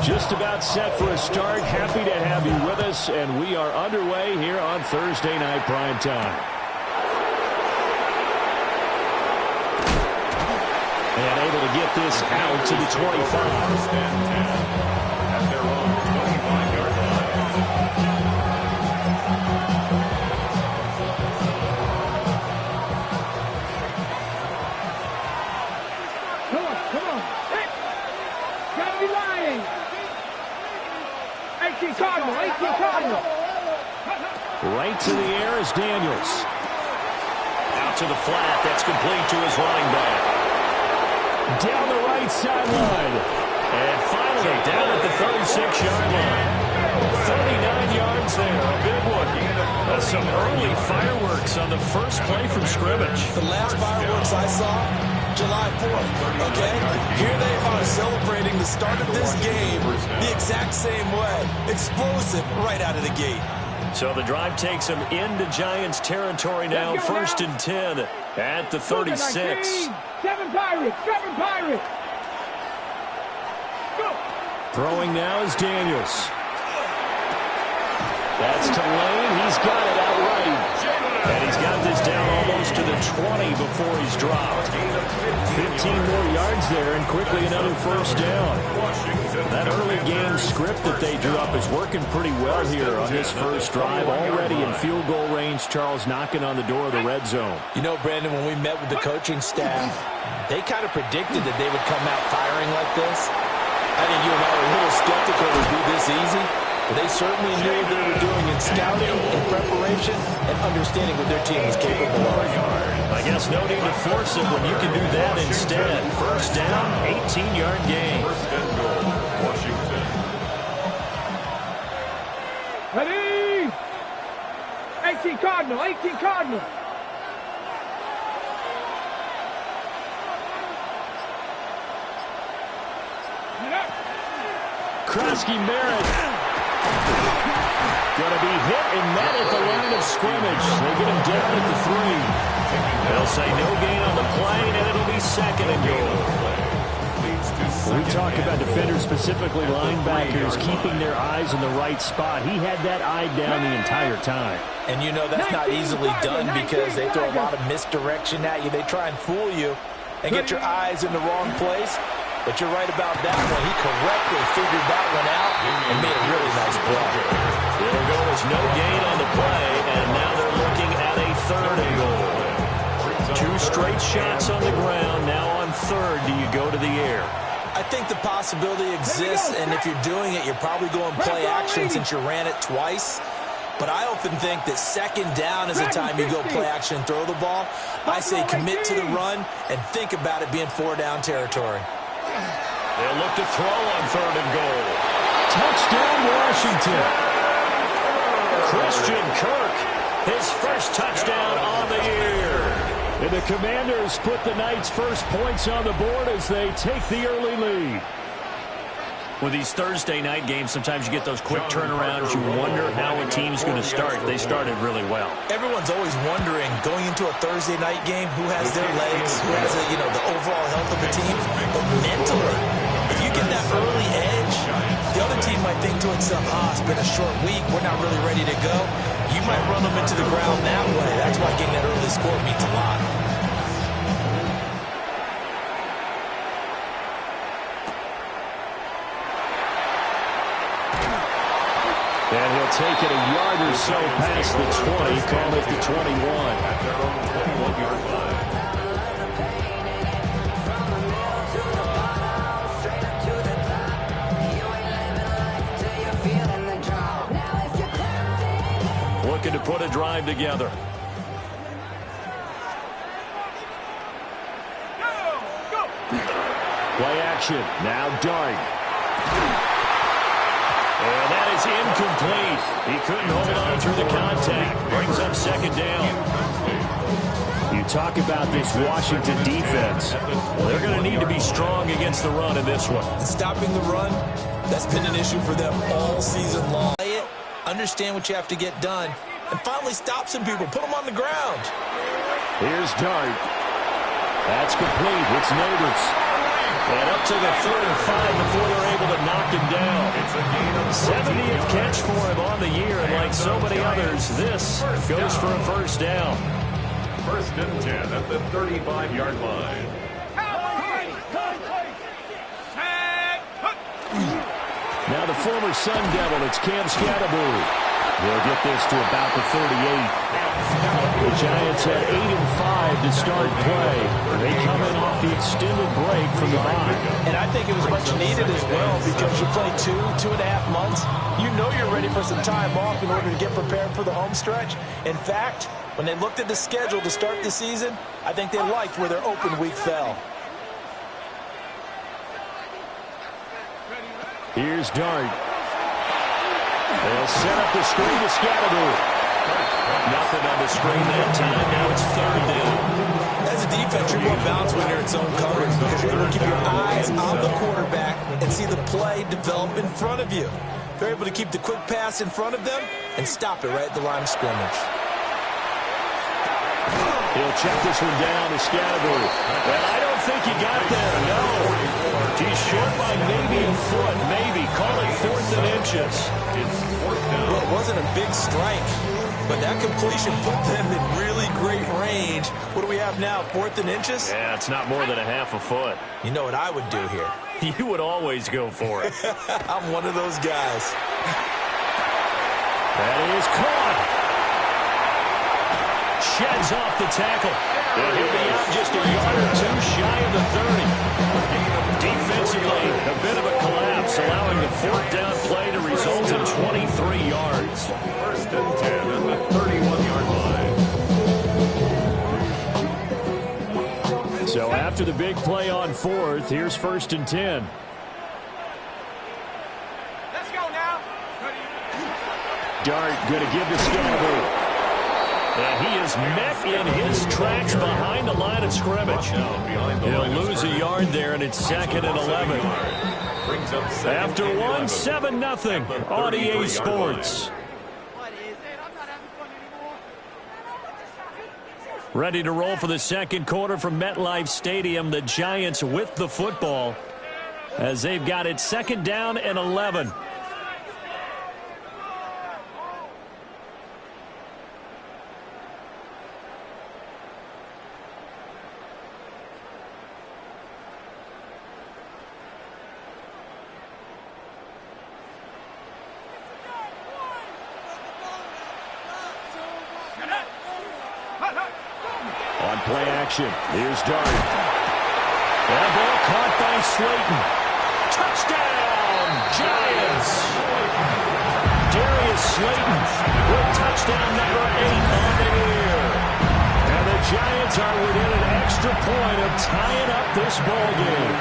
Just about set for a start. Happy to have you with us, and we are underway here on Thursday Night Prime Time. And able to get this out to the 25. At their own 25-yard line. Come on. Hey, gotta be lying. 18 Cardinal. Right to the air is Daniels. Out to the flat. That's complete to his running back. Down the right sideline. And finally down at the 36-yard line. 39 yards there. A big one. That's some early fireworks on the first play from scrimmage. The last fireworks I saw, July 4th, okay? Here they are celebrating the start of this game the exact same way. Explosive right out of the gate. So the drive takes them into Giants territory now. 1st and 10 at the 36. 7 Pirates. Go. Throwing now is Daniels. That's to Lane. He's got it outright. And he's got this down almost to the 20 before he's dropped. 15 more yards there, and quickly another first down. That early game script that they drew up is working pretty well here on this first drive. Already in field goal range, Charles, knocking on the door of the red zone. You know, Brandon, when we met with the coaching staff, they kind of predicted that they would come out firing like this. I think you and I were a little skeptical it would be this easy. But they certainly knew what they were doing in scouting, in preparation, and understanding what their team was capable of. I guess no need to force it when you can do that instead. First down, 18-yard gain. First and goal, Washington. Ready? 18 Cardinal. Krosky-Merritt. Going to be hit and met at the line of scrimmage. They get him down at the 3. They'll say no gain on the play, and it'll be 2nd and goal. We talk about defenders, specifically linebackers, keeping their eyes in the right spot. He had that eye down the entire time. And you know that's not easily done because they throw a lot of misdirection at you. They try and fool you and get your eyes in the wrong place. But you're right about that one. He correctly figured that one out and made a really nice play. It'll go as no gain on the play, and now they're looking at a 3rd and goal. 2 straight shots on the ground. Now on 3rd, do you go to the air? I think the possibility exists, and if you're doing it, you're probably going play action since you ran it twice. But I often think that 2nd down is the time you go play action and throw the ball. I say commit to the run and think about it being 4-down territory. They'll look to throw on 3rd and goal. Touchdown, Washington. Christian Kirk, his first touchdown on the year. And the Commanders put the Knights' first points on the board as they take the early lead. With these Thursday night games, sometimes you get those quick turnarounds. You wonder how a team's going to start. They started really well. Everyone's always wondering, going into a Thursday night game, who has their legs, who has the overall health of the team. But mentally, if you get that early edge, the other team might think to itself, it's been a short week, we're not really ready to go. You might run them into the ground that way. That's why getting that early score means a lot. And he'll take it a yard or so past the 20, call it the 21. At their own 21-yard line. Looking to put a drive together. Play action. Now Dart. And that is incomplete. He couldn't hold on through the contact. Brings up 2nd down. You talk about this Washington defense. Well, they're going to need to be strong against the run in this one. Stopping the run, that's been an issue for them all season long. Play it, understand what you have to get done, and finally stop some people. Put them on the ground. Here's Dart. That's complete. It's Neighbors. And up to the 35 before they're able to knock him down. 70th catch for him on the year, and like so many others, this goes for a first down. First and 10 at the 35-yard line. Now the former Sun Devil, it's Cam Scatterbury. They'll get this to about the 38. The Giants had 8-5 to start play. They come in off the extended break from the bye. And I think it was much needed as well because you play 2.5 months. You know you're ready for some time off in order to get prepared for the home stretch. In fact, when they looked at the schedule to start the season, I think they liked where their open week fell. Here's Dart. They'll set up the screen to Scatterbury. Nothing on the screen that time. Now it's third down. As a defense, you're more balanced when you're in zone coverage because you're able to keep your eyes on the quarterback and see the play develop in front of you. They're able to keep the quick pass in front of them and stop it right at the line of scrimmage. He'll check this one down to Scatterbury. Well, I don't think he got there. No. He's short by maybe a foot. Maybe. Call it 4th and inches. Well, it wasn't a big strike, but that completion put them in really great range. What do we have now, 4th and inches? Yeah, it's not more than a half a foot. You know what I would do here? You would always go for it. I'm one of those guys. That is caught. Sheds off the tackle. And he'll be out just a yard or two shy of the 30. Defensively, a bit of a collapse, allowing the 4th down play to result in 23 yards. First and 10 at the 31-yard line. So after the big play on 4th, here's 1st and 10. Let's go now. Dart going to give to Scatterbury. And he is met in his tracks behind the line of scrimmage. He'll lose a yard there, and it's 2nd and 11. After one, 7-0 on EA Sports. Ready to roll for the second quarter from MetLife Stadium. The Giants with the football as they've got it 2nd down and 11. On play action, here's Dart. That ball caught by Slayton. Touchdown, Giants! Darius Slayton with touchdown number 8 on the year. And the Giants are within an extra point of tying up this ball game.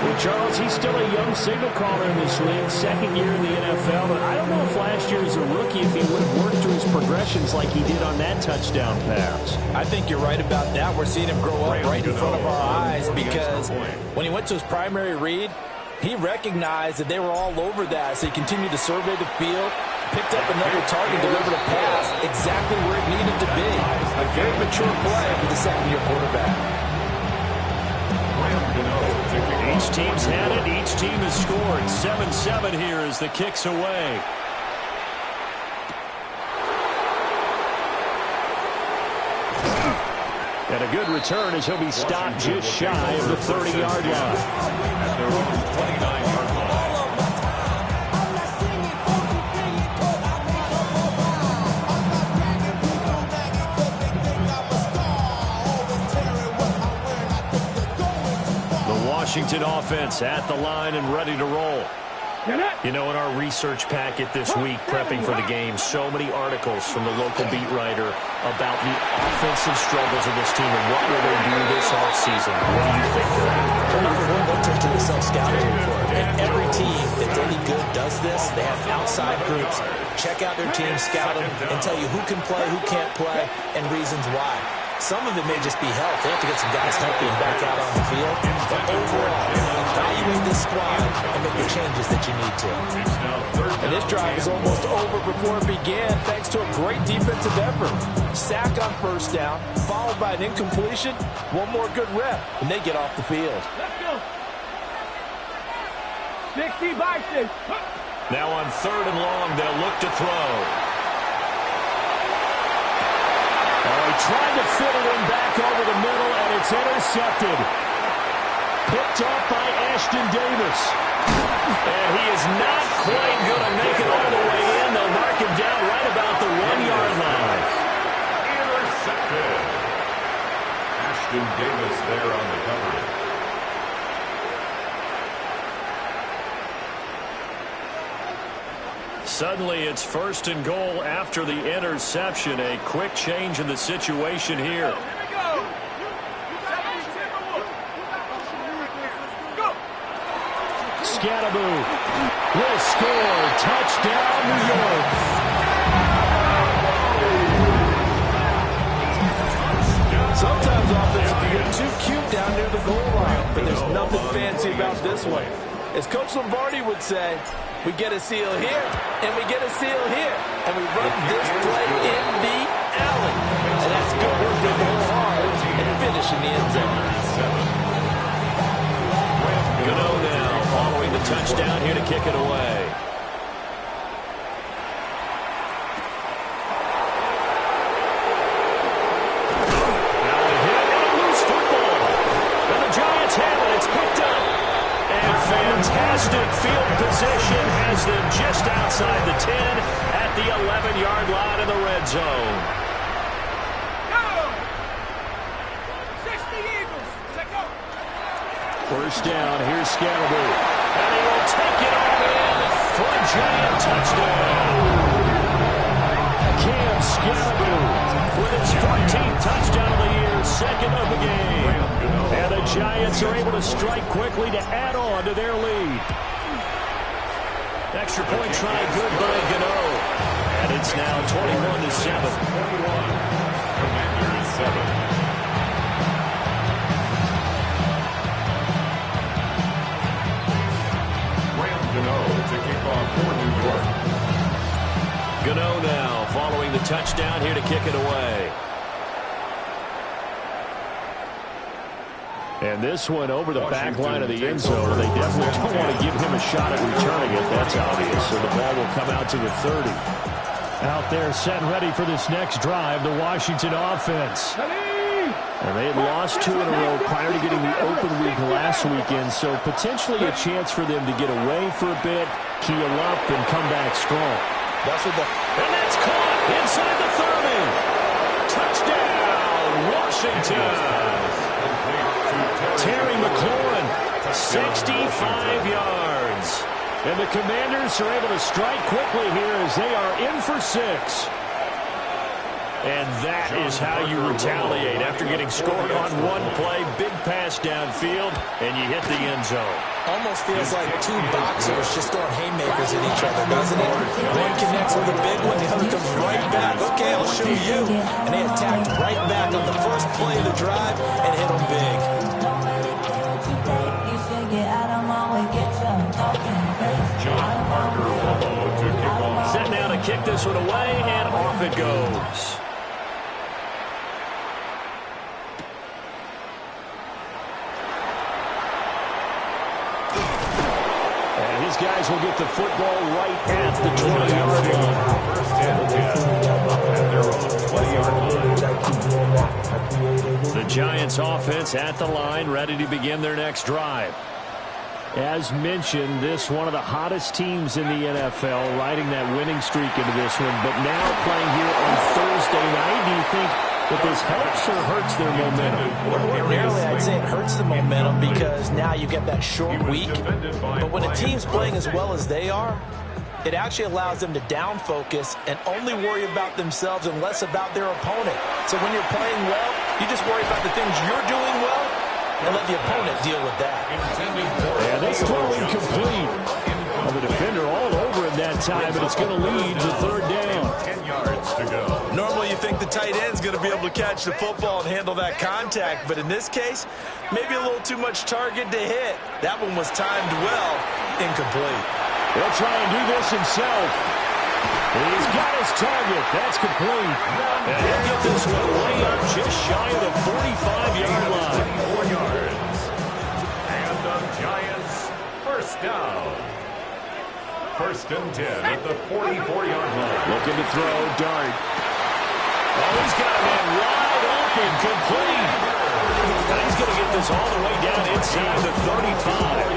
Well, Charles, he's still a young signal caller in this league, 2nd year in the NFL, but I don't know if last year as a rookie if he would have worked through his progressions like he did on that touchdown pass. I think you're right about that. We're seeing him grow up right in front of our eyes because when he went to his primary read, he recognized that they were all over that, so he continued to survey the field, picked up another target, delivered a pass exactly where it needed to be. A very mature play for the second-year quarterback. Each team's had it. Each team has scored. 7-7 here as the kick's away. And a good return as he'll be stopped just shy of the 30-yard line. At their own 29-yard line. Washington offense at the line and ready to roll. You know, in our research packet this week, prepping for the game, so many articles from the local beat writer about the offensive struggles of this team and what will they do this offseason. What do you think of that? Well, number one, look to the self-scouting report. And every team that's any good does this. They have outside groups. Check out their team, scout them, and tell you who can play, who can't play, and reasons why. Some of it may just be health. They have to get some guys healthy and back out on the field. But overall, evaluate this squad and make the changes that you need to. And this drive is almost over before it began, thanks to a great defensive effort. Sack on first down, followed by an incompletion. One more good rep, and they get off the field. Let's go. 60 by 6. Now on 3rd and long, they'll look to throw. Oh, he tried to fit it in back over the middle, and it's intercepted. Picked off by Ashton Davis. And he is not quite going to make it all the way in. They'll mark him down right about the 1-yard line. Intercepted. Ashton Davis there on the coverage. Suddenly it's 1st and goal after the interception. A quick change in the situation here. Scattaboo will score. Touchdown, New York. Sometimes offense can get too cute down near the goal line, but there's nothing fancy about this one. As Coach Lombardi would say, we get a seal here, and we get a seal here, and we run this play in the alley. And that's good work to go hard and finish in the end zone. Gano now following the touchdown here to kick it away. Now a hit and a loose football. And the Giants have it. It's picked up. And fantastic field position has them just outside the 10 at the 11-yard line in the red zone. First down, here's Scattaboo. And he will take it all in for a Giant touchdown. Cam Scattaboo with his 14th touchdown of the year, 2nd of the game. And the Giants are able to strike quickly to add on to their lead. Extra point try, good by Gano. And it's now 21-7. 7. To kick off for New York. Gano now following the touchdown here to kick it away. And this one over the back line of the end zone. They definitely don't want to give him a shot at returning it. That's obvious. So the ball will come out to the 30. Out there set and ready for this next drive, the Washington offense. And they had lost 2 in a row prior to getting the open week last weekend, so potentially a chance for them to get away for a bit, keel up, and come back strong. And that's caught inside the 30. Touchdown, Washington. Terry McLaurin, 65 yards. And the Commanders are able to strike quickly here as they are in for 6. And that is how you retaliate after getting scored on one play. Big pass downfield, and you hit the end zone. Almost feels like two boxers just throwing haymakers at each other, doesn't it? One connects with a big one, the other comes right back. Okay, I'll show you. And they attacked right back on the first play of the drive and hit them big. Set now to kick this one away, and off it goes. Guys will get the football right at the 20-yard line. First and 10 at their own 20-yard line. The Giants offense at the line, ready to begin their next drive. As mentioned, this one of the hottest teams in the NFL, riding that winning streak into this one, but now playing here on Thursday night. Do you think that this helps or hurts their momentum? Ordinarily, I'd say it hurts the momentum because now you get that short week. But when a team's playing as well as they are, it actually allows them to down focus and only worry about themselves and less about their opponent. So when you're playing well, you just worry about the things you're doing well and let the opponent deal with that. And this throw incomplete. Well, the defender all over in that that time, but it's going to lead to third down. 10 yards to go. Normally you think the tight end's going to be able to catch the football and handle that contact, but in this case, maybe a little too much target to hit. That one was timed well, incomplete. He'll try and do this himself. He's got his target. That's complete. And he'll get this one way up just shy of the 45-yard line. 4 yards. And the Giants, first down. First and 10 at the 44-yard line. Looking to throw, Dart. Oh, he's got a man wide open, complete. And he's going to get this all the way down inside the 35.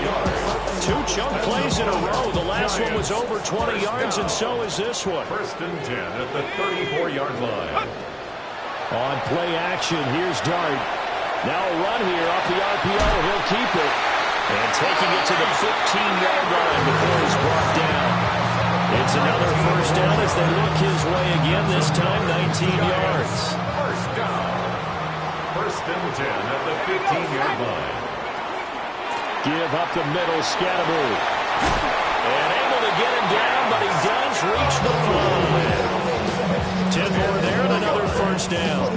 2 chunk plays in a row. The last one was over 20 yards, and so is this one. First and 10 at the 34-yard line. On play action, here's Dart. Now a run here off the RPO. He'll keep it. And taking it to the 15-yard line before he's brought down. It's another first down as they look his way again, this time 19 yards. First down. First and 10 at the 15-yard line. Give up the middle, Scatterbo. And able to get him down, but he does reach the 5. 10 more there and another first down.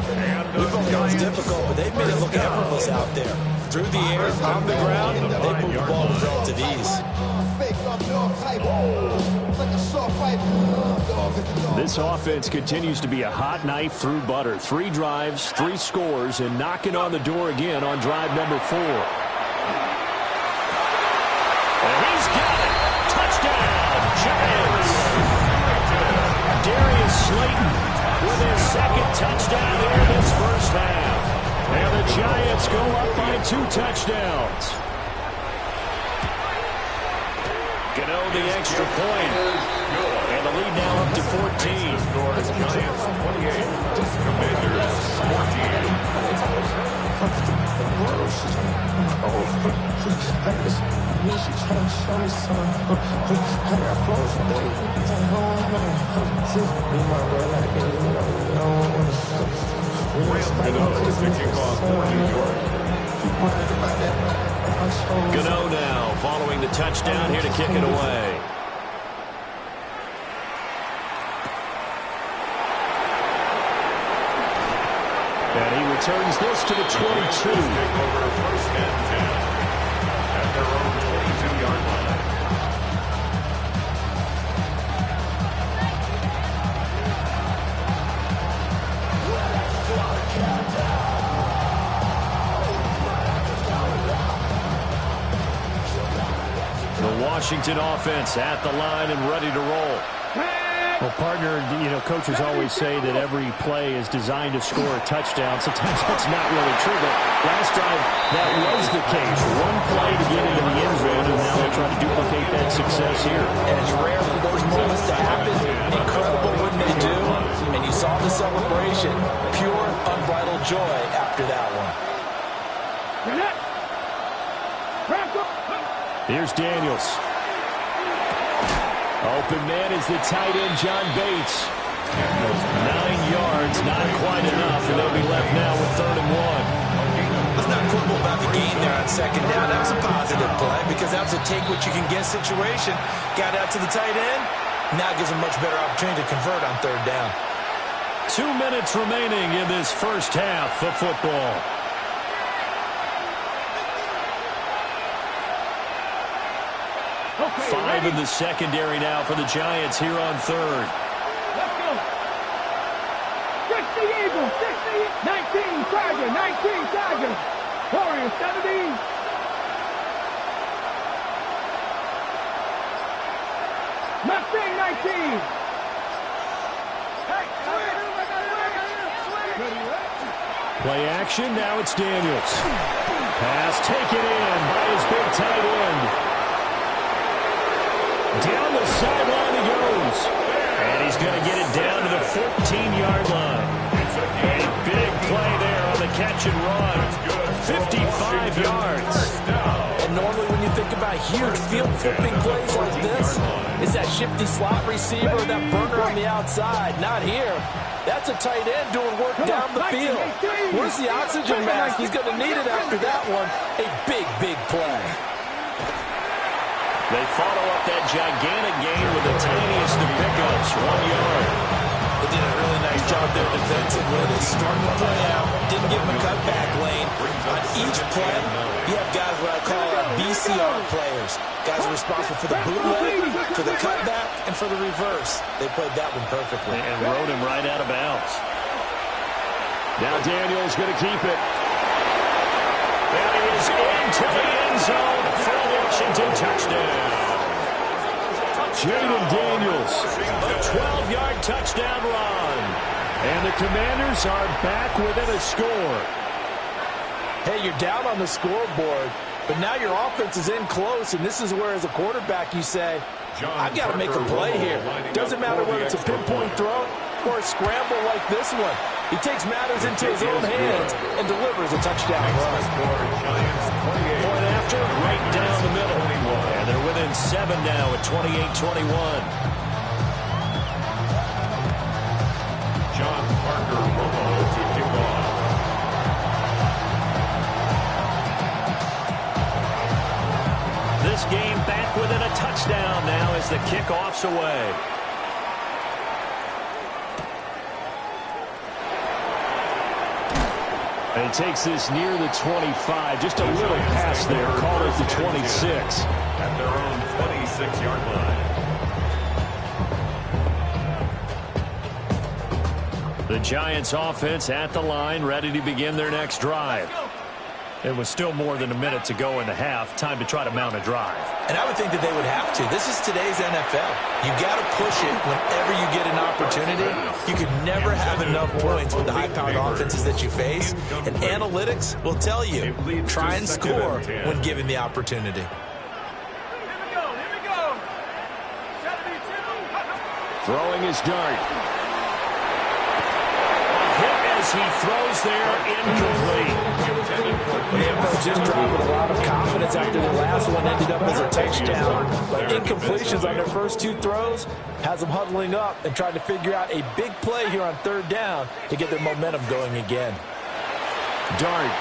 We've all it's difficult, but they've made it look effortless out there. Through the air, on the ground, they move the ball with relative ease. This offense continues to be a hot knife through butter. 3 drives, 3 scores, and knocking on the door again on drive number 4. And he's got it. Touchdown, Giants. Darius Slayton with his second touchdown here in this first half. And the Giants go up by 2 touchdowns. Gano the extra point. And the lead now up to 14. Scores Giants 28. Commanders 14. Gano now following the touchdown here to kick it away. And he returns this to the 22. Take over first and 10 at their own 22-yard line. The Washington offense at the line and ready to roll. Well, partner, you know, coaches always say that every play is designed to score a touchdown. Sometimes that's not really true, but last drive, that was the case. One play to get into the end zone, and now they're trying to duplicate that success here. And it's rare for those moments to happen. Incredible when they do. And you saw the celebration. Pure, unbridled joy after that one. Here's Daniels. Open man is the tight end, John Bates. 9 yards, not quite enough, and they'll be left now with 3rd and 1. Let's not quibble about the gain there on 2nd down. That was a positive play because that was a take-what-you-can-get situation. Got out to the tight end. Now gives a much better opportunity to convert on 3rd down. 2 minutes remaining in this first half of football. Okay, 5 ready? in the secondary now for the Giants here on 3rd. Let's go. 60 Eagles, 60, 19 Tiger, 19 Tiger. Warriors 70. Mustang 19. Play action, now it's Daniels. Pass taken in by his big tight end. Down the sideline he goes. And he's going to get it down to the 14-yard line. A big play there on the catch and run. 55 yards. And normally when you think about huge field-flipping plays like this, it's that shifty slot receiver, that burner on the outside. Not here. That's a tight end doing work down the field. Where's the oxygen mask? He's going to need it after that one. A big, big play. They follow up that gigantic gain with the tiniest of pickups, 1 yard. They did a really nice job there defensively. They started the play out, didn't give him a cutback lane. On each play, you have guys what I call BCR players. Guys are responsible for the bootleg, for the cutback, and for the reverse. They played that one perfectly. And rode him right out of bounds. Now Daniels going to keep it. That is into the end zone for a Washington touchdown. Jaden Daniels, a 12-yard touchdown run. And the Commanders are back within a score. Hey, you're down on the scoreboard, but now your offense is in close, and this is where, as a quarterback, you say, I've got to make a play here. Doesn't matter whether it's a pinpoint throw or a scramble like this one. He takes matters into his own hands and delivers a touchdown run. Point after, right down the middle. And they're within 7 now at 28-21. John Parker Romo to kick off. This game back within a touchdown now as the kickoff's away. And he takes this near the 25. Just a little pass there. Called it the 26. At their own 26-yard line. The Giants offense at the line, ready to begin their next drive. It was still more than a minute to go in the half. Time to try to mount a drive. And I would think that they would have to. This is today's NFL. You got to push it whenever you get an opportunity. You could never have enough points with the high-powered offenses that you face. And analytics will tell you, try and score when given the opportunity. Throwing his dart. Hit as he throws there, incomplete. The just dropped with a lot of confidence after the last one ended up as a touchdown. But incompletions on their first 2 throws has them huddling up and trying to figure out a big play here on 3rd down to get their momentum going again. Dart.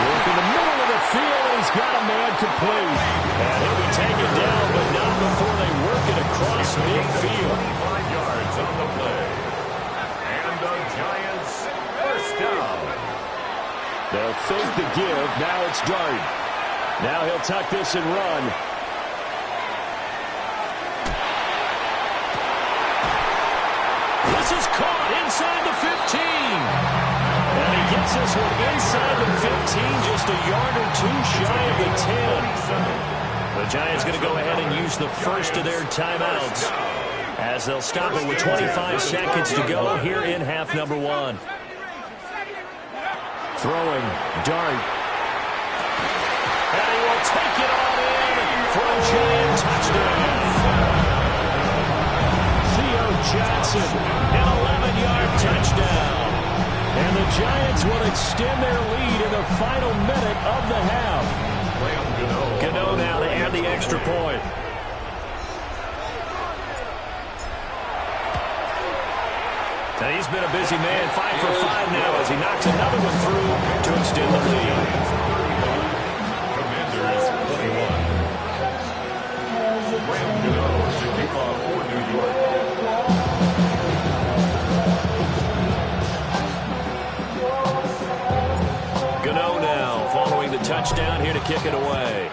Work in the middle of the field, and he's got a man complete. And he'll be taken down, but not before they work it across midfield. 25 yards on the play. And the Giants first down. They'll fake the give. Now it's Dart. Now he'll tuck this and run. This is caught inside the 15. And he gets this one inside the 15, just a yard or 2 shy of the 10. The Giants going to go ahead and use the first of their timeouts as they'll stop it with 25 seconds to go here in half number 1. Throwing, Dart. And he will take it on in for a Giant touchdown. Theo Johnson, an 11-yard touchdown. And the Giants will extend their lead in the final minute of the half. Gano now to add the extra point. And he's been a busy man, 5 for 5 now as he knocks another one through to extend the lead. Commanders 21. Graham Gano to kick off for New York. Gano now following the touchdown here to kick it away.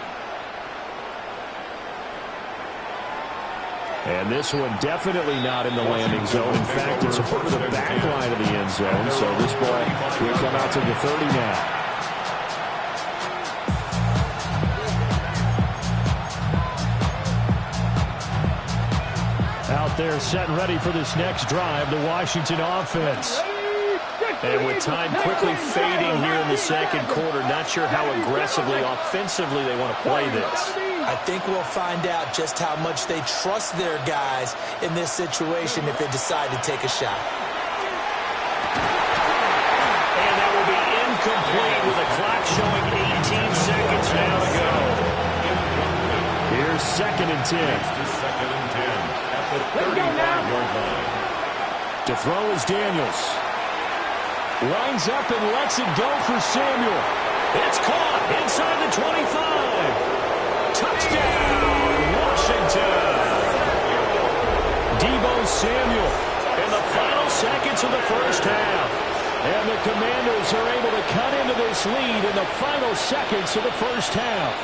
And this one definitely not in the landing zone. In fact, it's over the back line of the end zone. So this ball will come out to the 30 now. Out there set and ready for this next drive, the Washington offense. And with time quickly fading here in the second quarter, not sure how aggressively, offensively they want to play this. I think we'll find out just how much they trust their guys in this situation if they decide to take a shot. And that will be incomplete with the clock showing 18 seconds now to go. Here's 2nd and 10. To 2nd and 10 at the 35-yard line. To throw is Daniels. Lines up and lets it go for Samuel. It's caught inside the 25. Touchdown, Washington. Deebo Samuel in the final seconds of the first half. And the Commanders are able to cut into this lead in the final seconds of the first half.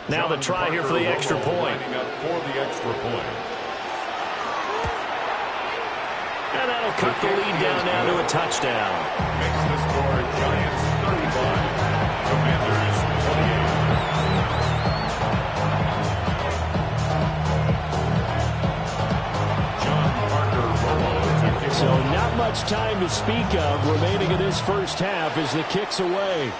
Now the try here for the extra point. And that'll cut the lead down now to a touchdown. Makes the score Giants 35, Commanders 28. So not much time to speak of remaining in this first half as the kick's away.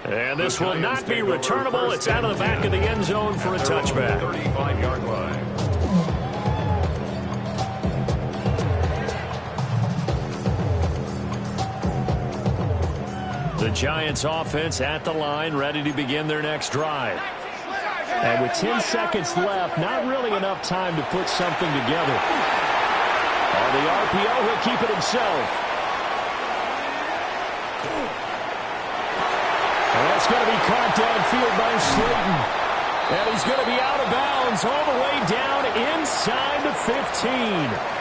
And this will not be returnable. It's out of the back of the end zone for a touchback. 35-yard line. The Giants offense at the line, ready to begin their next drive. And with 10 seconds left, not really enough time to put something together. On the RPO, he'll keep it himself. And that's going to be caught downfield by Slayton. And he's going to be out of bounds all the way down inside the 15.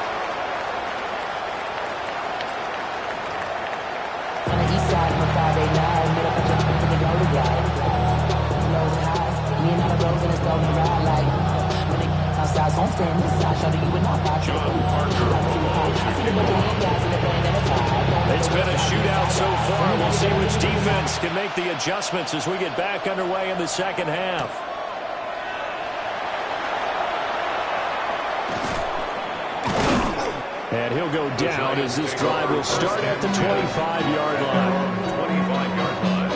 It's been a shootout so far. We'll see which defense can make the adjustments as we get back underway in the second half. And he'll go down as this drive will start at the 25-yard line. 25-yard line.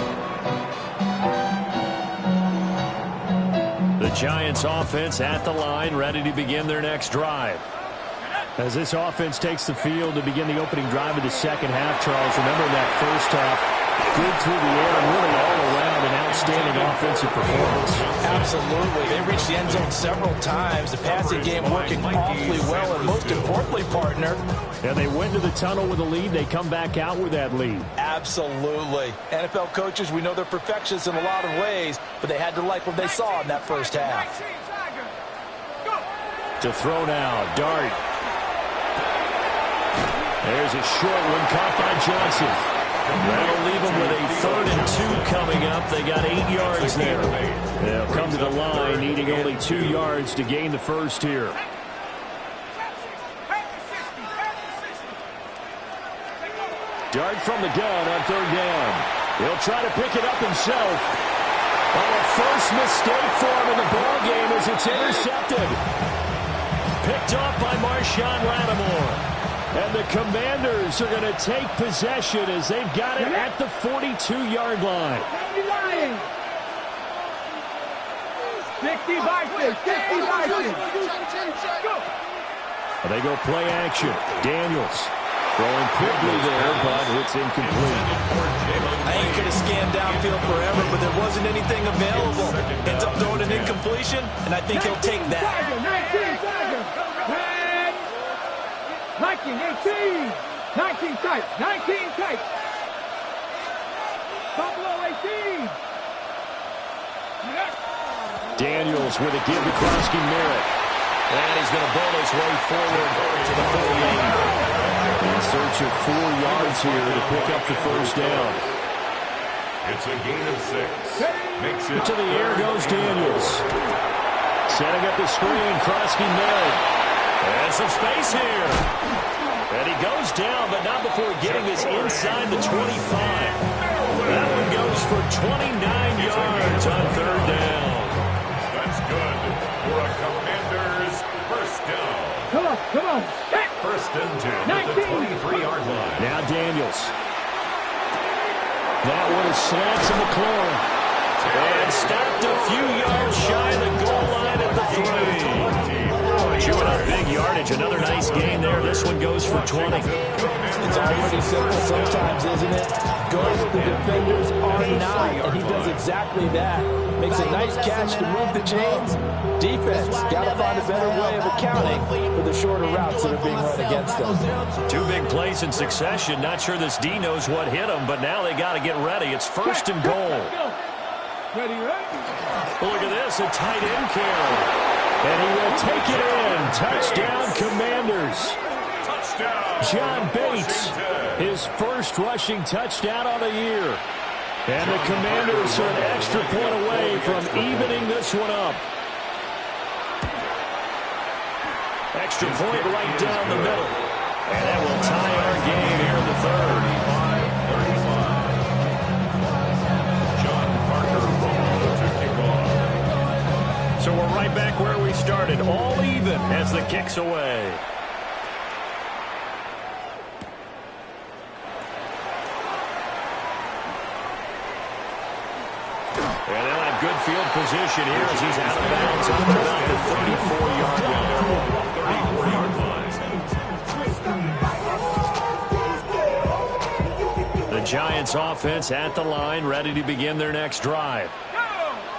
The Giants offense at the line, ready to begin their next drive. As this offense takes the field to begin the opening drive of the second half, Charles, remember that first half, good through the air and really all around an outstanding offensive performance. Absolutely. They reached the end zone several times. The passing game working awfully well, and most importantly, partner. And they went to the tunnel with a lead. They come back out with that lead. Absolutely. NFL coaches, we know they're perfectionists in a lot of ways, but they had to like what they saw in that first half. To throw now, Dart. There's a short one caught by Johnson. That'll leave them with a 3rd and 2 coming up. They got 8 yards there. They'll come to the line, needing only 2 yards to gain the first here. Dart from the gun on 3rd down. He'll try to pick it up himself. Oh, a first mistake for him in the ball game as it's intercepted. Picked off by Marshawn Lattimore. And the Commanders are going to take possession as they've got it at the 42-yard line. 60 Vikings, 60 Vikings. They go play action. Daniels throwing quickly there, but it's incomplete. I ain't going to scan downfield forever, but there wasn't anything available. Ends up throwing an incompletion, and I think he'll take that. 19, 18, 19 tight, 19 tight. Buffalo 18. Daniels with a give to Krosky Merritt. And he's going to bowl his way forward to the 48. In search of 4 yards here to pick up the first down. It's a gain of 6. Makes it to the air goes Daniels. Setting up the screen, Krosky Merritt. And some space here. And he goes down, but not before getting this inside the 25. That one goes for 29 yards on 3rd down. That's good for a Commanders first down. Come on. First and 10 at the 23-yard line. Now Daniels. That one is slant to McLaurin. And stopped a few yards shy of the goal line at the 3. Chewing up big yardage. Another nice gain there. This one goes for 20. It's already simple sometimes, isn't it? Go where the defenders are not, and he does exactly that. Makes a nice catch to move the chains. Defense, got to find a better way of accounting for the shorter routes that are being run against them. Two big plays in succession. Not sure this D knows what hit him, but now they got to get ready. It's first and goal. Ready, ready. Look at this, a tight end carry. And he will take it in. Touchdown, Commanders. John Bates, his first rushing touchdown of the year. And the Commanders are an extra point away from evening this one up. Extra point right down the middle. And that will tie our game here in the third. John Parker to kick off. So we're right back where we started, all even as the kick's away. And they'll have good field position here as he's out of bounds on about the 34-yard line. 34-yard line. The Giants offense at the line, ready to begin their next drive.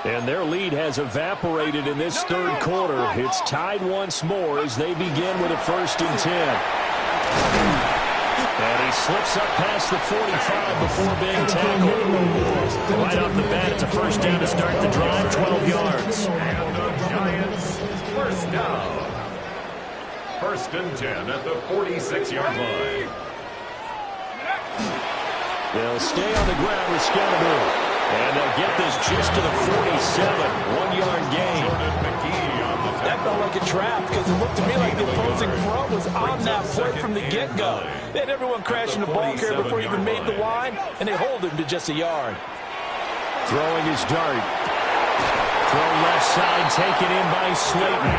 And their lead has evaporated in this third quarter. It's tied once more as they begin with a 1st and 10. And he slips up past the 45 before being tackled. Right off the bat, it's a first down to start the drive, 12 yards. And the Giants, first down. 1st and 10 at the 46-yard line. They'll stay on the ground with Scatterby. And they'll get this just to the 47, 1-yard gain. That felt like a trap because it looked to me like the opposing front was on that play from the get-go. They had everyone crashing the ball carrier before he even made the line, and they hold him to just a yard. Throwing his dart. Throw left side, taken in by Slayton.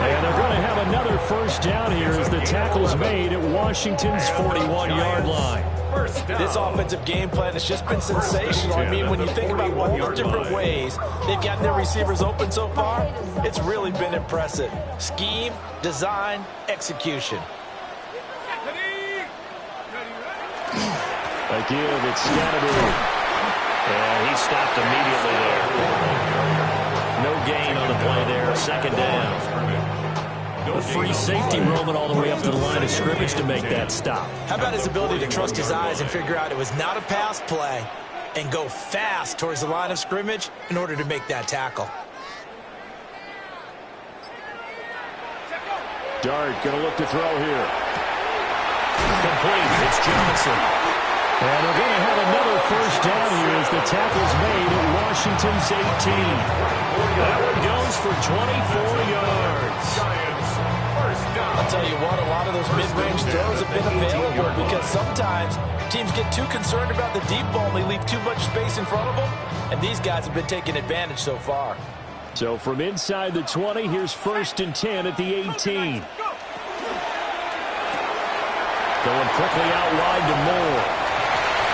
And they're going to have another first down here as the tackle's made at Washington's 41-yard line. This offensive game plan has just been sensational. I mean, when you think about all the different ways they've gotten their receivers open so far, it's really been impressive. Scheme, design, execution. Again, it's Scatterby. And he stopped immediately there. No gain on the play there. 2nd down. A free safety roaming all the way up to the line of scrimmage to make that stop. How about his ability to trust his eyes and figure out it was not a pass play and go fast towards the line of scrimmage in order to make that tackle? Dart going to look to throw here. Complete. It's Johnson. And they're going to have another first down here as the tackle's made at Washington's 18. That one goes for 24 yards. I'll tell you what, a lot of those mid-range throws have been available because sometimes teams get too concerned about the deep ball and they leave too much space in front of them, and these guys have been taking advantage so far. So from inside the 20, here's 1st and 10 at the 18. Going quickly out wide to Moore.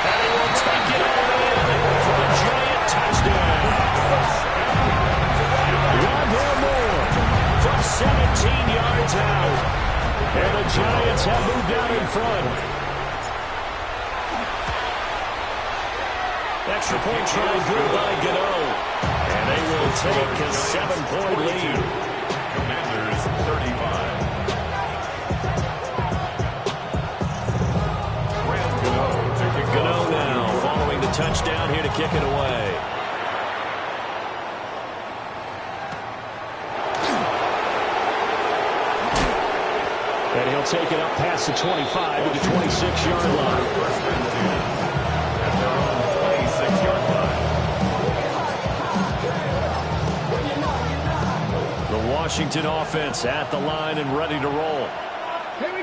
And he will take it all in for a giant touchdown. Rondale Moore from 17 yards out. And the Giants have moved out in front. Extra point try good by Gano. And they will take a 7-point lead. Commanders 35. Gano now following the touchdown here to kick it away. And he'll take it up past the 25 to the 26-yard line. At their own 26-yard line. The Washington offense at the line and ready to roll.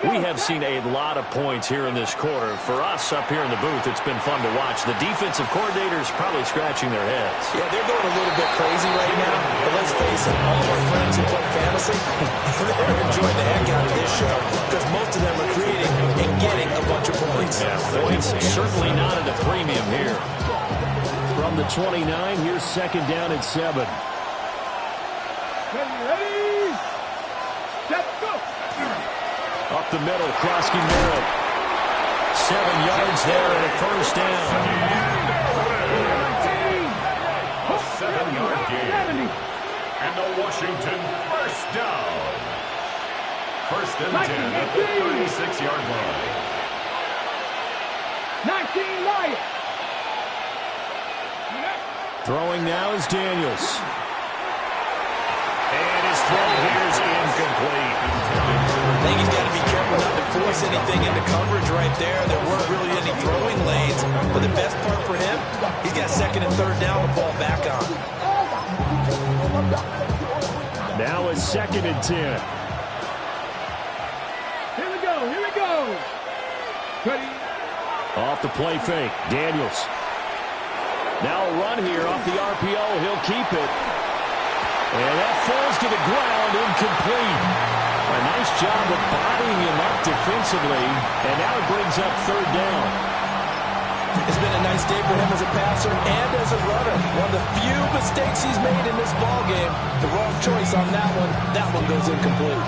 We have seen a lot of points here in this quarter. For us up here in the booth, it's been fun to watch. The defensive coordinators probably scratching their heads. Yeah, they're going a little bit crazy right now. But let's face it, all of our friends who play fantasy, they're enjoying the heck out of this show because most of them are creating and getting a bunch of points. Yeah, points certainly not at a premium here. From the 29, here's 2nd down at 7. Ready? Set, go! Up the middle, Krosky Merritt. 7 yards there and a first down. A 7-yard gain. And the Washington first down. First and 10 at the 36-yard line. 19 Lions. Throwing now is Daniels. And his throw here is incomplete. I think he's got to be careful not to force anything into coverage right there. There weren't really any throwing lanes. But the best part for him, he's got second and third down to fall back on. Now it's 2nd and 10. Here we go. Here we go. Ready. Off the play fake. Daniels. Now a run here off the RPO. He'll keep it. And that falls to the ground, incomplete. A nice job of bodying him up defensively. And now it brings up third down. It's been a nice day for him as a passer and as a runner. One of the few mistakes he's made in this ballgame. The wrong choice on that one. That one goes incomplete.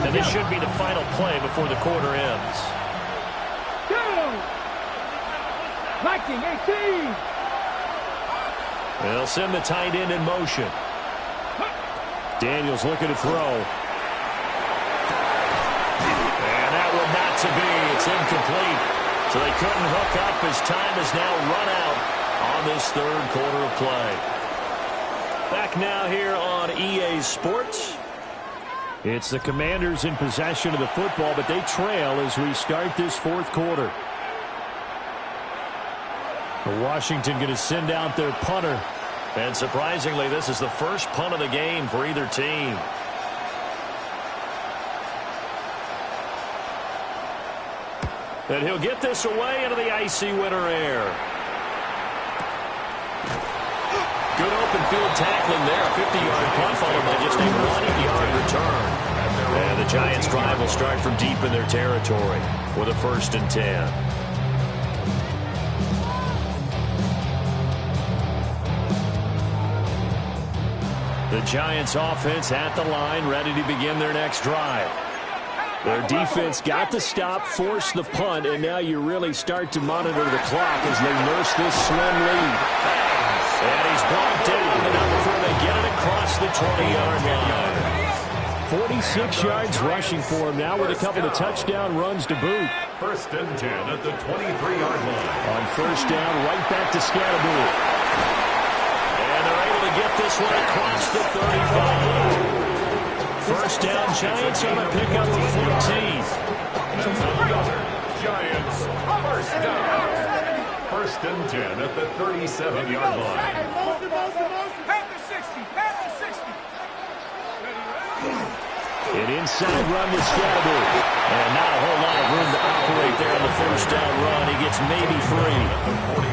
And this should be the final play before the quarter ends. Viking 18. They'll send the tight end in motion. Daniels looking to throw. And that one not to be. It's incomplete. So they couldn't hook up as time is now run out on this third quarter of play. Back now here on EA Sports. It's the Commanders in possession of the football, but they trail as we start this fourth quarter. Washington going to send out their punter. And surprisingly, this is the first punt of the game for either team. And he'll get this away into the icy winter air. Good open field tackling there. A 50-yard punt followed by just a 1-yard return. And the Giants' drive will start from deep in their territory with a 1st and 10. The Giants offense at the line, ready to begin their next drive. Their defense got the stop, forced the punt, and now you really start to monitor the clock as they nurse this slim lead. And he's brought down the number 4. They get it across the 20-yard line. 46 yards rushing for him now with a couple of touchdown runs to boot. 1st and 10 at the 23-yard line. On 1st down, right back to Scatterbury. And they're able to get this one across the 35. 1st down, Giants on a pickup of 14. That's another Giants 1st down. 1st and 10 at the 37-yard line. Pat the 60. Pat the 60. An inside run to Scatterbury. And not a whole lot of room to operate there on the 1st down run. He gets maybe 3.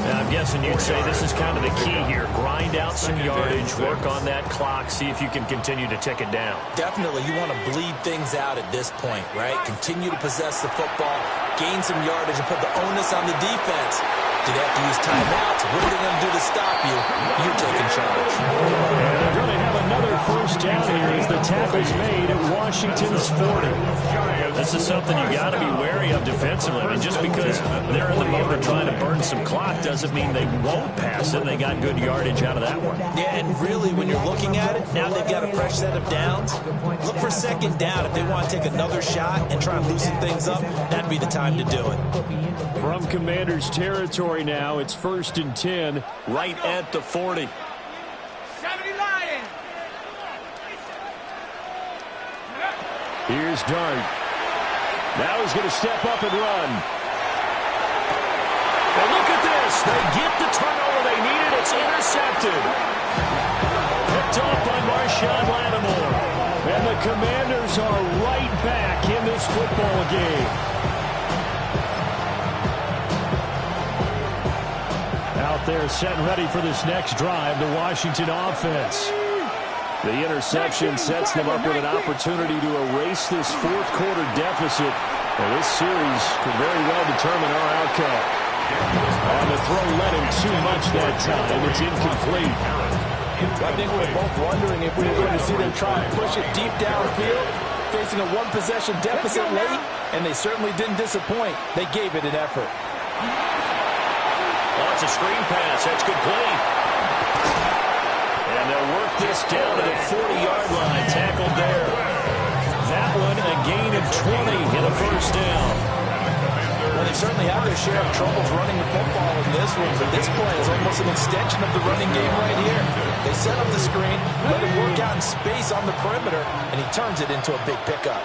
Now, I'm guessing you'd say this is kind of the key here. Grind out some yardage, work on that clock, see if you can continue to tick it down. Definitely, you want to bleed things out at this point, right? Continue to possess the football, gain some yardage, and put the onus on the defense. Do they have to use timeouts? What are they going to do to stop you? You're taking charge. And they're going to have another 1st down here as the tackle's made at Washington's 40. This is something you got to be wary of defensively. I mean, just because they're in the mode of trying to burn some clock doesn't mean they won't pass it. They got good yardage out of that one. Yeah, and really, when you're looking at it, now they've got a fresh set of downs. Look for 2nd down. If they want to take another shot and try and loosen things up, that'd be the time to do it. From Commanders territory now, it's 1st and 10, right at the 40. 70 Lions. Here's Dart. Now he's going to step up and run. And look at this. They get the turnover they needed. It's intercepted. Picked off by Marshawn Lattimore. And the Commanders are right back in this football game. Out there set and ready for this next drive, the Washington offense. The interception sets them up with an opportunity to erase this fourth quarter deficit. And this series could very well determine our outcome. On the throw, led him too much that time. It's incomplete. I think we were both wondering if we were going to see them try and push it deep downfield. facing a one-possession deficit late, and they certainly didn't disappoint. They gave it an effort. Oh, it's a screen pass. That's complete. And they'll work this down to the 40-yard line. Tackled there. That one a gain of 20 in a first down. Well, they certainly have their share of troubles running the football in this one, but this play is almost an extension of the running game right here. They set up the screen, let him work out in space on the perimeter, and he turns it into a big pickup.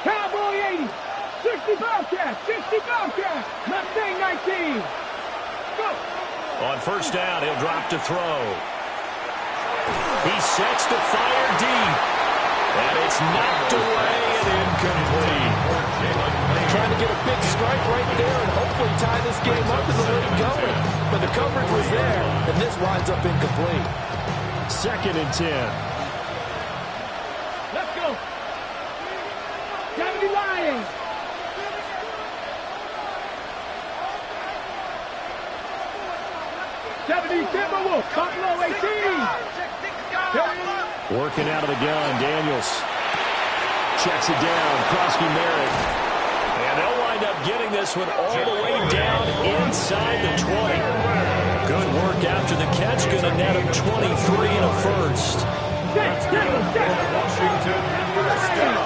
Cowboy 80, 60 Bobcats, 60 Bobcats, Mustang 19. Go. On first down, he'll drop to throw. He sets to fire deep. And it's knocked away and incomplete. Trying to get a big strike right there and hopefully tie this game up in the late going. But the coverage was there, and this winds up incomplete. 2nd and 10. Let's go. 70 Lions. Timberwolves, Buffalo 18. Working out of the gun, Daniels. Checks it down, Krosky Merritt. And they'll wind up getting this one all the way down inside the 20. Good work after the catch, going to net him 23 in a first. Washington first down.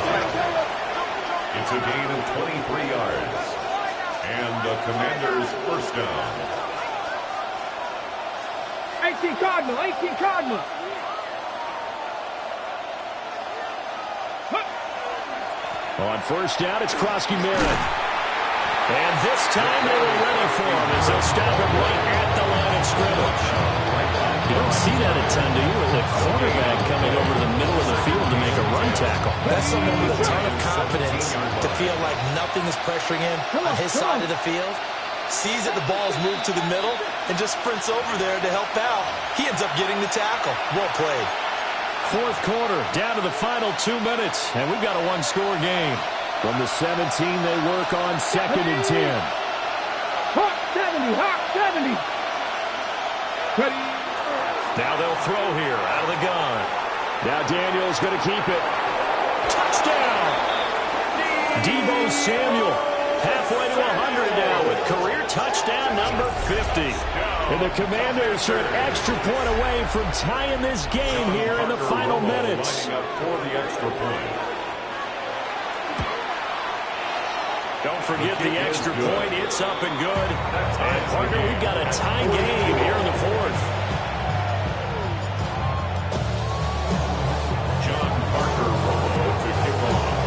It's a gain of 23 yards. And the Commanders first down. 18 Cardinal. On first down, it's Krosky Merritt. And this time they were ready for him as they'll stop him right at the line of scrimmage. You don't see that a ton, do you? With a quarterback coming over to the middle of the field to make a run tackle. That's someone with a ton of confidence to feel like nothing is pressuring him on his side of the field. Sees that the ball's moved to the middle and just sprints over there to help out. He ends up getting the tackle. Well played. 4th quarter, down to the final 2 minutes, and we've got a one-score game. From the 17, they work on 2nd and 10. Hawk 70. Ready. Now they'll throw here out of the gun. Now Daniels going to keep it. Touchdown! Deebo Samuel halfway to 100 now with career touchdown number 50. And the Commanders are an extra point away from tying this game here in the final minutes. For the extra point. Don't forget the extra point. It's up and good. And, partner, we've got a tie game here in the 4th. John Parker to kick off.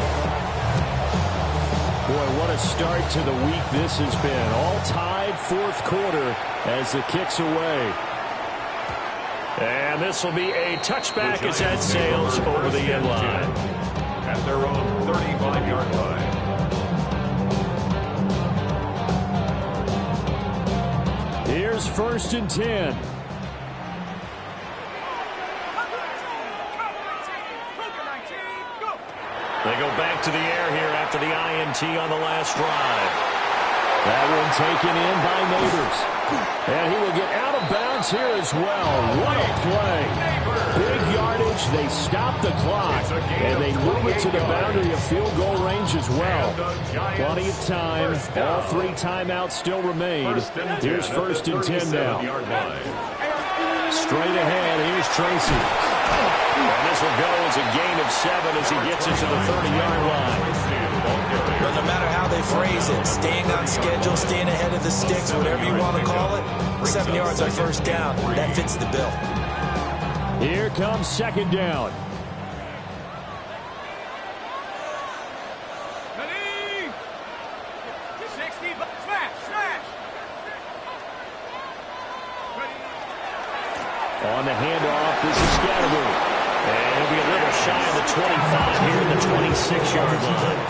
Boy, what a start to the week this has been. All tied 4th quarter as the kick's away. And this will be a touchback as that sails over the end line. At their own 35-yard line. Here's 1st and 10. They go back to the air here after the INT on the last drive. That one taken in by Neighbors. And he will get out of bounds here as well. What a play. Big yardage. They stop the clock. And they move it to the boundary of field goal range as well. Plenty of time. All 3 timeouts still remain. Here's 1st and 10 now. Straight ahead. Here's Tracy. And this will go as a gain of 7 as he gets it to the 30-yard line. But no matter how they phrase it, staying on schedule, staying ahead of the sticks, whatever you want to call it, 7 yards on first down. That fits the bill. Here comes 2nd down. Ready. 60, smash. On the handoff, this is Scatterby. And he'll be a little shy of the 25 here in the 26-yard line.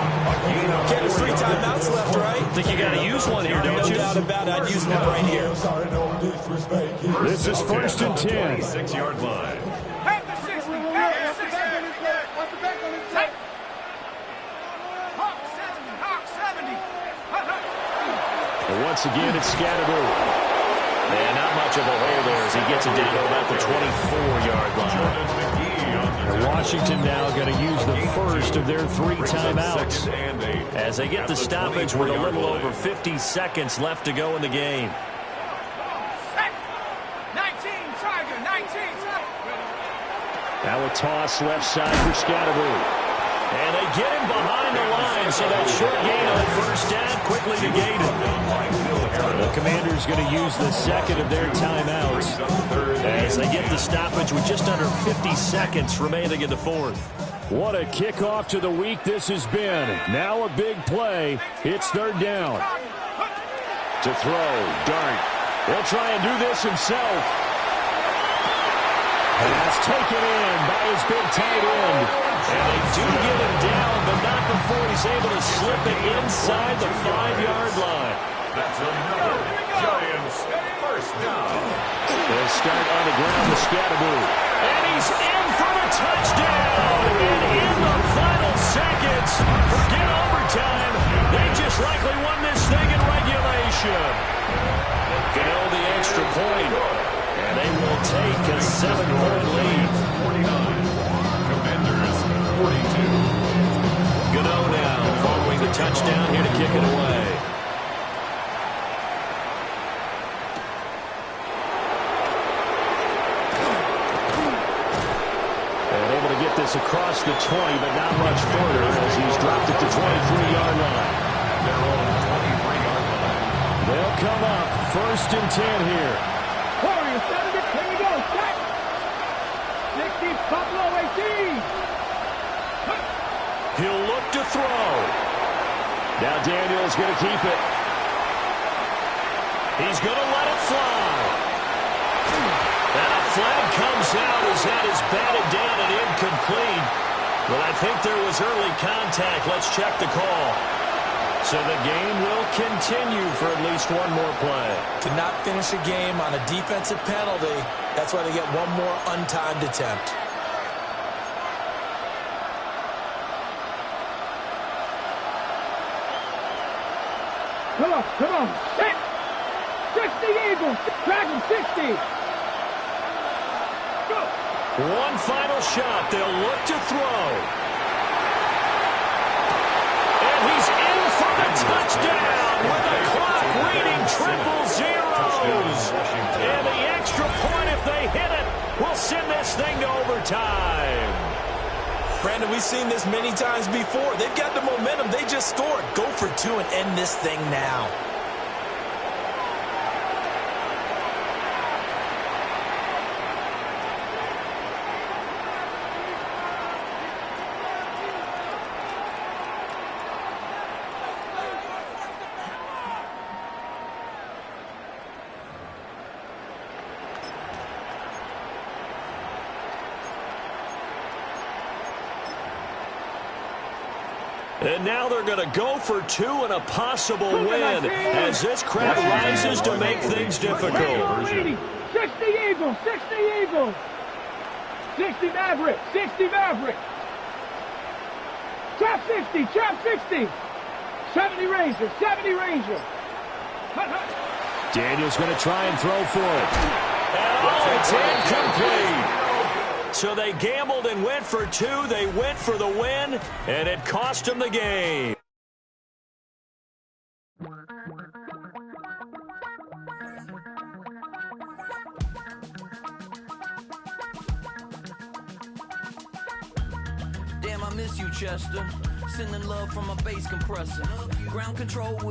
Ken, there's 3 timeouts left, right? I think you got to use one here, don't you? No doubt about it. I'd use one right here. This is 1st and 10. 6-yard line. At the 60. And once again, it's Scatterby. And not much of a hole there as he gets it down to about the 24-yard line. Washington now going to use the first of their 3 timeouts as they get the stoppage with a little over 50 seconds left to go in the game. 19, Tiger, 19. Now a toss left side for Scatteroo. And they get him behind the line, so that short gain on first down quickly negated. The Commanders going to use the second of their timeouts as they get the stoppage with just under 50 seconds remaining in the fourth. What a kickoff to the week this has been. Now a big play. It's third down. To throw, Dart. He'll try and do this himself. Pass taken in by his big tight end. And they do get him down, but not before he's able to slip it inside the 5-yard line. That's another Giants first down. They'll start on the ground with Scatteroo. And he's in for the touchdown. And in the final seconds, forget overtime. They just likely won this thing in regulation. Gano the extra point. And they will take a 7-point lead. 49. Commanders 42. Gano now following the touchdown here to kick it away. And able to get this across the 20, but not much further as he's dropped it to 23-yard line. Their own 23-yard line. They'll come up first and 10 here. Warriors, 7, here we go, set. 60, Buffalo 18. He'll look to throw. Now Daniel's going to keep it. He's going to let it fly. And a flag comes out as that is batted down and incomplete. But I think there was early contact. Let's check the call. So the game will continue for at least one more play. To not finish a game on a defensive penalty, that's why they get one more untimed attempt. Come on, set. 60 Eagles, Dragon 60. Go. One final shot. They'll look to throw. And he's in for the touchdown with the clock reading triple zeros. And the extra point, if they hit it, will send this thing to overtime. Brandon, we've seen this many times before. They've got the momentum. They just scored. Go for 2 and end this thing now. And now they're going to go for 2 and a possible win as this crowd rises to make things difficult. 60 Eagles, 60 Eagles. 60 Maverick, 60 Maverick. Trap 60, trap 60. 70 Ranger, 70 Ranger. Daniel's going to try and throw for it. And it's incomplete. So they gambled and went for 2. They went for the win, and it cost them the game. Damn, I miss you, Chester. Sending love from a bass compressor. Ground control with